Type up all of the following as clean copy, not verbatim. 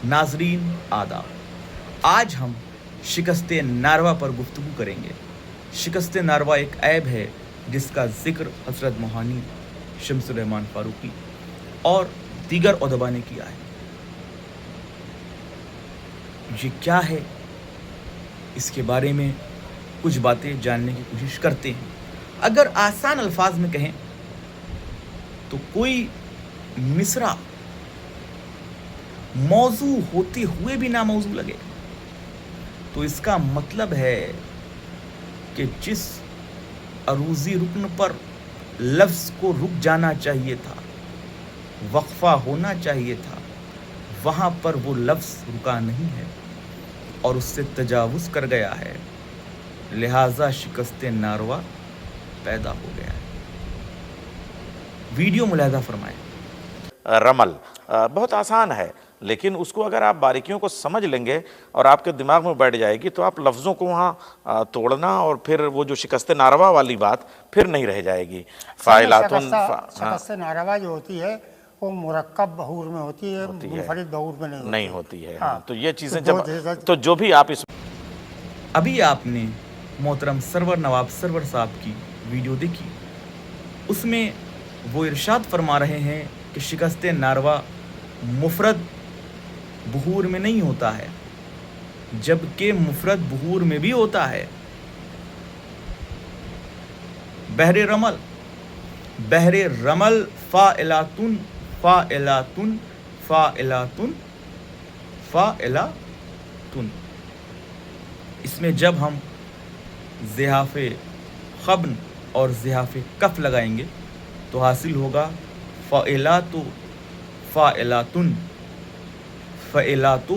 नाजरीन आदाब, आज हम शिकस्त नारवा पर गुफ्तगू करेंगे। शिकस्त नारवा एक ऐब है जिसका जिक्र हज़रत मोहानी शम्सुर रहमान फारूकी और दीगर उदबा ने किया है। ये क्या है, इसके बारे में कुछ बातें जानने की कोशिश करते हैं। अगर आसान अल्फाज में कहें तो कोई मिसरा मौजू होते हुए भी ना मौजू लगे तो इसका मतलब है कि जिस अरूजी रुकन पर लफ्ज़ को रुक जाना चाहिए था, वक्फ़ा होना चाहिए था, वहाँ पर वो लफ्ज़ रुका नहीं है और उससे तजावुज़ कर गया है, लिहाजा शिकस्त नारवा पैदा हो गया है। वीडियो मुलाहिज़ा फरमाएं। रमल बहुत आसान है, लेकिन उसको अगर आप बारीकियों को समझ लेंगे और आपके दिमाग में बैठ जाएगी तो आप लफ्ज़ों को वहाँ तोड़ना और फिर वो जो शिकस्त नारवा वाली बात फिर नहीं रह जाएगी। फ़ाइलातुन शिकस्त नारवा जो होती है वो मुरक्कब बहूर में होती है, मुनफरिद बहूर में नहीं होती है। हाँ। तो ये चीज़ें तो जो भी आप इस अभी आपने मोहतरम सरवर नवाब सरवर साहब की वीडियो देखी, उसमें वो इरशाद फरमा रहे हैं कि शिकस्त नारवा मुफरद बहूर में नहीं होता है, जबकि मुफरद बहूर में भी होता है। बहरे रमल फ़ाइलातुन फ़ाइलातुन फ़ाइलातुन फ़ाइलातुन। इसमें जब हम ज़िहाफ़े ख़ब्न और ज़िहाफ़े कफ़ लगाएंगे तो हासिल होगा फ़ाइलातु फ़ाइलातुन फ़ाइलातु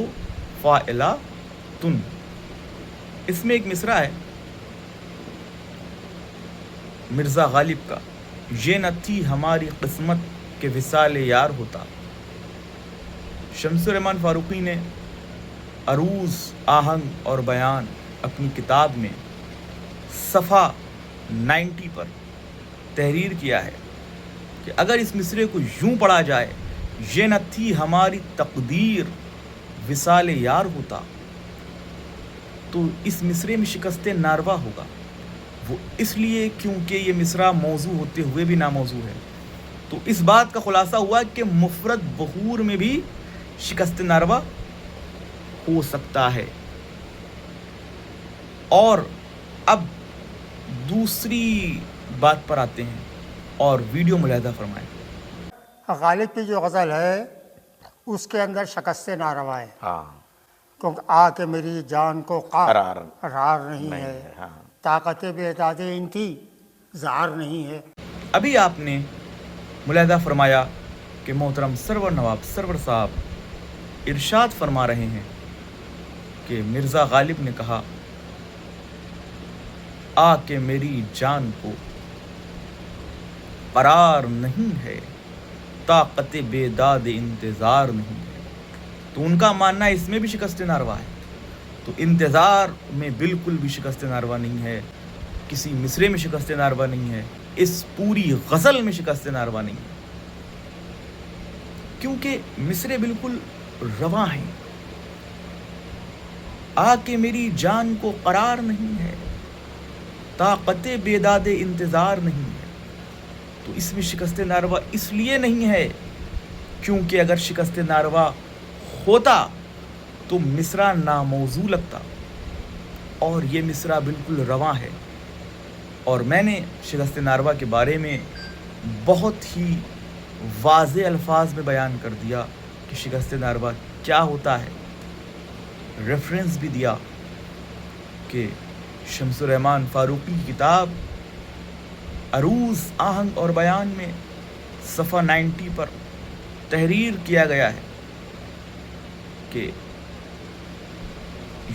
फ़ाइलातुन। इसमें एक मिसरा है मिर्ज़ा गालिब का, ये न थी हमारी किस्मत के विसाल यार होता। शम्सुर रहमान फारूकी ने अरूज़ आहंग और बयान अपनी किताब में सफ़ा 90 पर तहरीर किया है कि अगर इस मिसरे को यूं पढ़ा जाए, ये न थी हमारी तकदीर विसाल यार होता, तो इस मिसरे में शिकस्त नारवा होगा। वो इसलिए क्योंकि ये मिसरा मौजू होते हुए भी नामौजू है। तो इस बात का खुलासा हुआ कि मुफरद बहूर में भी शिकस्त नारवा हो सकता है। और अब दूसरी बात पर आते हैं और वीडियो मुलाहिज़ा फरमाएं। गालिब की जो गज़ल है उसके अंदर शिकस्त नारवा है। हाँ, क्योंकि आके मेरी जान को करार नहीं है, हाँ। ताकत बेदादे इंतज़ार नहीं है। अभी आपने मुलाहिज़ा फरमाया कि मोहतरम सरवर नवाब सरवर साहब इरशाद फरमा रहे हैं कि मिर्ज़ा गालिब ने कहा, आके मेरी जान को करार नहीं है, ताकत बेदाद इंतज़ार नहीं है। तो उनका मानना है इसमें भी शिकस्त नारवा है। तो इंतज़ार में बिल्कुल भी शिकस्त नारवा नहीं है, किसी मिसरे में शिकस्त नारवा नहीं है, इस पूरी गज़ल में शिकस्त नारवा नहीं है, क्योंकि मिसरे बिल्कुल रवां हैं। आके मेरी जान को करार नहीं है, ताकत बेदाद इंतज़ार नहीं है। तो इसमें शिकस्त नारवा इसलिए नहीं है क्योंकि अगर शिकस्त नारवा होता तो मिसरा नामौजू लगता, और ये मिसरा बिल्कुल रवां है। और मैंने शिकस्त नारवा के बारे में बहुत ही वाज़े अल्फाज में बयान कर दिया कि शिकस्त नारवा क्या होता है। रेफरेंस भी दिया कि शम्सुर रहमान फारूकी की किताब अरूज़ आहंग और बयान में सफ़ा 90 पर तहरीर किया गया है कि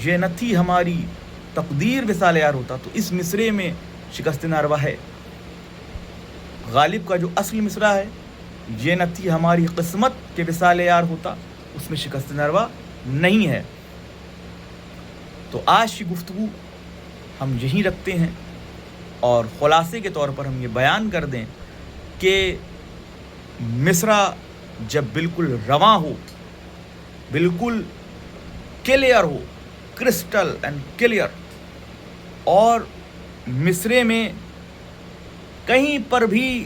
ये न थी हमारी तकदीर विसाल यार होता। तो इस मिसरे में शिकस्त नारवा है। गालिब का जो असली मिसरा है, ये न थी हमारी किस्मत के विसाल यार होता, उसमें शिकस्त नारवा नहीं है। तो आज की गुफ्तगू हम यहीं रखते हैं और ख़ुलासे के तौर पर हम ये बयान कर दें कि मिसरा जब बिल्कुल रवां हो بالکل clear who, crystal and clear, اور مصرے میں کہیں پر بھی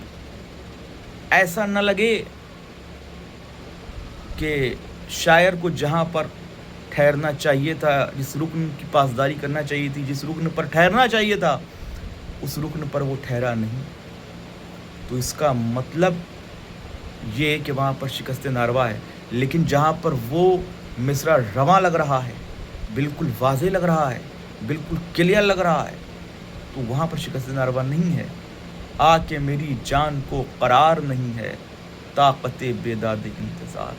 ایسا نہ لگے کہ شاعر کو جہاں پر ٹھہرنا چاہیے تھا، جس رکن کی پاسداری کرنا چاہیے تھی، جس رکن پر ٹھہرنا چاہیے تھا، اس رکن پر وہ ٹھہرا نہیں. تو اس کا مطلب یہ کہ وہاں پر شکست ناروا ہے. لیکن جہاں پر وہ مصرع رواں لگ رہا ہے، بالکل واضح لگ رہا ہے، بالکل کلیئر لگ رہا ہے، تو وہاں پر شکست ناروا نہیں ہے. آ کے میری جان کو قرار نہیں ہے، طاقت بیداد انتظار.